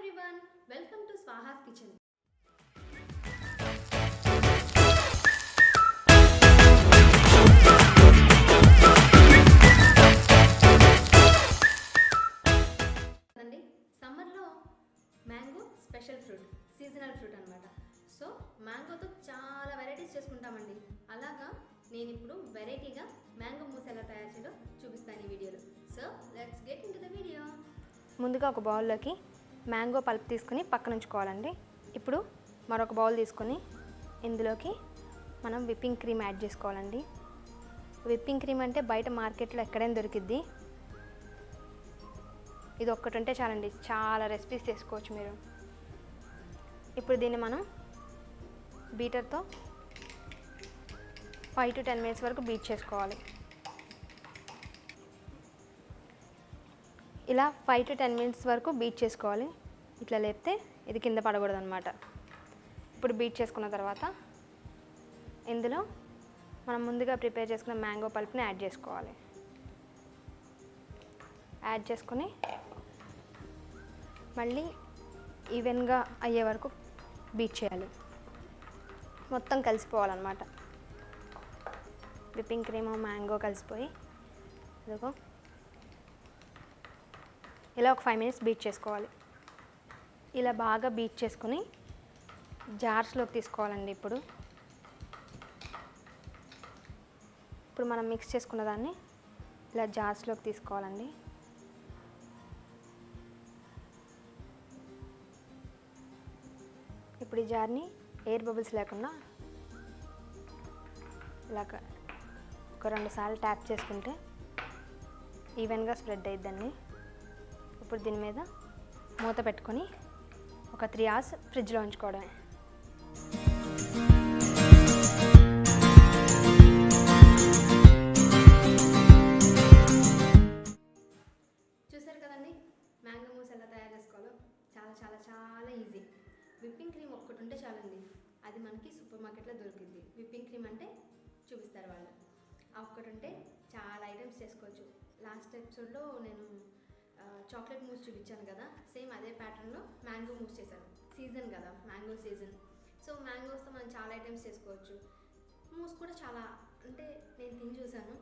everyone, welcome to Swaha's kitchen. సమ్మర్లో mango special fruit, seasonal fruit అన్నమాట. So మ్యాంగోతో చాలా varieties చేసుకుంటామండి. అలాగా నేను ఇప్పుడు వెరైటీగా మ్యాంగో మూస్ ఎలా తయారు చేయాలో చూపిస్తాను ఈ వీడియోలో. So let's get into the video. ముందుగా ఒక బౌల్లోకి మ్యాంగో పల్ప్ తీసుకుని పక్కన ఉంచుకోవాలండి. ఇప్పుడు మరొక బౌల్ తీసుకొని ఇందులోకి మనం విప్పింగ్ క్రీమ్ యాడ్ చేసుకోవాలండి. విప్పింగ్ క్రీమ్ అంటే బయట మార్కెట్లో ఎక్కడైనా దొరికిద్ది. ఇది ఒక్కటి ఉంటే చాలండి, చాలా రెసిపీస్ చేసుకోవచ్చు మీరు. ఇప్పుడు దీన్ని మనం బీటర్తో 5 to 10 minutes వరకు బీట్ చేసుకోవాలి. ఇలా 5 to 10 minutes వరకు బీట్ చేసుకోవాలి. ఇట్లా లేపితే ఇది కింద పడకూడదు అనమాట. ఇప్పుడు బీట్ చేసుకున్న తర్వాత ఇందులో మనం ముందుగా ప్రిపేర్ చేసుకున్న మ్యాంగో పల్ప్ని యాడ్ చేసుకోవాలి. యాడ్ చేసుకొని మళ్ళీ ఈవెన్గా అయ్యే వరకు బీట్ చేయాలి. మొత్తం కలిసిపోవాలన్నమాట. విప్పింగ్ క్రీమ్ మ్యాంగో కలిసిపోయి ఇదిగో ఇలా ఒక 5 minutes బీట్ చేసుకోవాలి. ఇలా బాగా బీట్ చేసుకుని జార్స్లోకి తీసుకోవాలండి. ఇప్పుడు మనం మిక్స్ చేసుకున్న దాన్ని ఇలా జార్స్లోకి తీసుకోవాలండి. ఇప్పుడు ఈ జార్ని ఎయిర్ బబుల్స్ లేకుండా ఇలాగ ఒక 2 సార్లు ట్యాప్ చేసుకుంటే ఈవెన్గా స్ప్రెడ్ అయిద్దండి. ఇప్పుడు దీని మీద మూత పెట్టుకొని ఒక 3 hours ఫ్రిడ్జ్లో ఉంచుకోవడమే. చూసారు కదండి మ్యాంగో మూస్ ఎలా తయారు చేసుకోవాలో. చాలా చాలా చాలా ఈజీ. విప్పింగ్ క్రీమ్ ఒక్కటి ఉంటే చాలండి. అది మనకి సూపర్ మార్కెట్లో దొరికింది. విప్పింగ్ క్రీమ్ అంటే చూపిస్తారు వాళ్ళు. ఆ ఒక్కటి ఉంటే చాలా ఐటమ్స్ చేసుకోవచ్చు. లాస్ట్ ఎపిసోడ్లో నేను చాక్లెట్ మూస్ చూపించాను కదా, సేమ్ అదే ప్యాటర్న్లో మ్యాంగో మూస్ చేశాను. సీజన్ కదా, మ్యాంగో సీజన్. సో మ్యాంగోస్తో మనం చాలా ఐటమ్స్ చేసుకోవచ్చు. మూస్ కూడా చాలా అంటే నేను తిని చూశాను,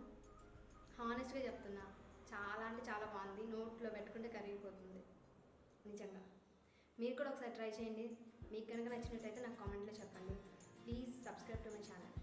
హానెస్ట్గా చెప్తున్నా, చాలా అంటే చాలా బాగుంది. నోట్లో పెట్టుకుంటే కరిగిపోతుంది నిజంగా. మీరు కూడా ఒకసారి ట్రై చేయండి. మీకు కనుక నచ్చినట్టయితే నాకు కామెంట్లో చెప్పండి. Please subscribe to my channel.